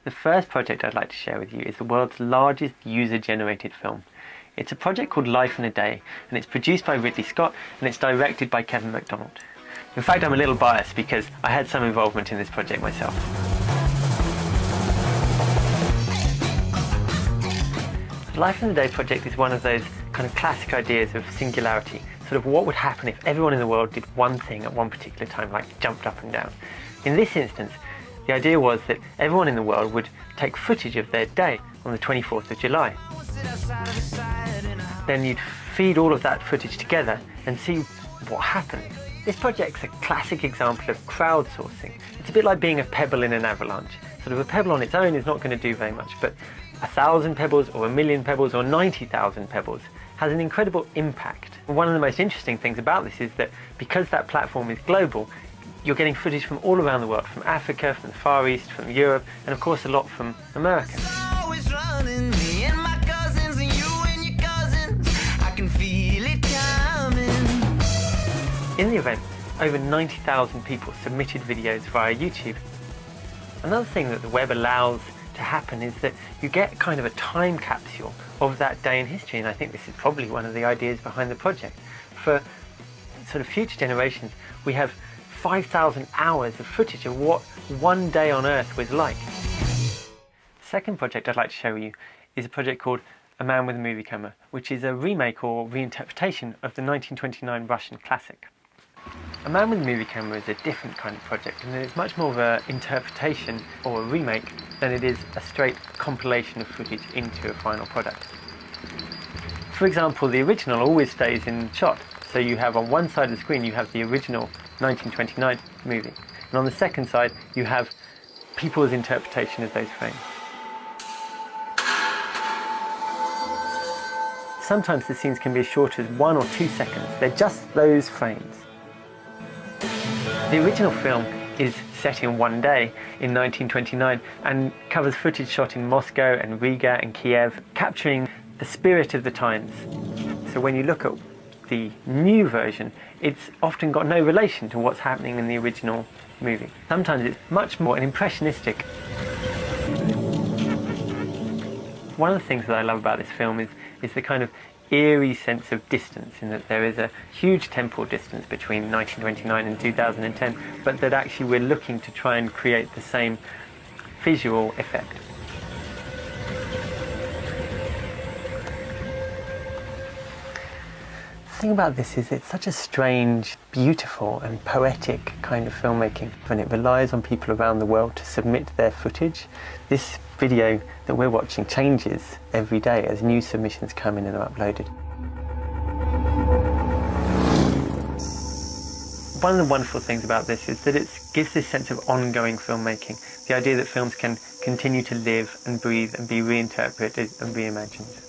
The first project I'd like to share with you is the world's largest user-generated film. It's a project called Life in a Day, and it's produced by Ridley Scott and it's directed by Kevin MacDonald. In fact, I'm a little biased because I had some involvement in this project myself. The Life in a Day project is one of those kind of classic ideas of singularity, sort of what would happen if everyone in the world did one thing at one particular time, like jumped up and down. In this instance, the idea was that everyone in the world would take footage of their day on the 24th of July. Then you'd feed all of that footage together and see what happened. This project's a classic example of crowdsourcing. It's a bit like being a pebble in an avalanche. Sort of a pebble on its own is not going to do very much, but 1,000 pebbles or 1,000,000 pebbles or 90,000 pebbles has an incredible impact. One of the most interesting things about this is that because that platform is global, you're getting footage from all around the world, from Africa, from the Far East, from Europe, and of course a lot from America. In the event, over 90,000 people submitted videos via YouTube. Another thing that the web allows to happen is that you get kind of a time capsule of that day in history, and I think this is probably one of the ideas behind the project. For sort of future generations, we have 5,000 hours of footage of what one day on Earth was like. The second project I'd like to show you is a project called A Man with a Movie Camera, which is a remake or reinterpretation of the 1929 Russian classic. A Man with a Movie Camera is a different kind of project, and it's much more of an interpretation or a remake than it is a straight compilation of footage into a final product. For example, the original always stays in shot, so you have on one side of the screen you have the original 1929 movie, and on the second side you have people's interpretation of those frames. Sometimes the scenes can be as short as 1 or 2 seconds. They're just those frames. The original film is set in one day in 1929 and covers footage shot in Moscow and Riga and Kiev, capturing the spirit of the times. So when you look at the new version, it's often got no relation to what's happening in the original movie. Sometimes it's much more impressionistic. One of the things that I love about this film is the kind of eerie sense of distance, in that there is a huge temporal distance between 1929 and 2010, but that actually we're looking to try and create the same visual effect. The thing about this is it's such a strange, beautiful and poetic kind of filmmaking, and it relies on people around the world to submit their footage. This video that we're watching changes every day as new submissions come in and are uploaded. One of the wonderful things about this is that it gives this sense of ongoing filmmaking, the idea that films can continue to live and breathe and be reinterpreted and reimagined.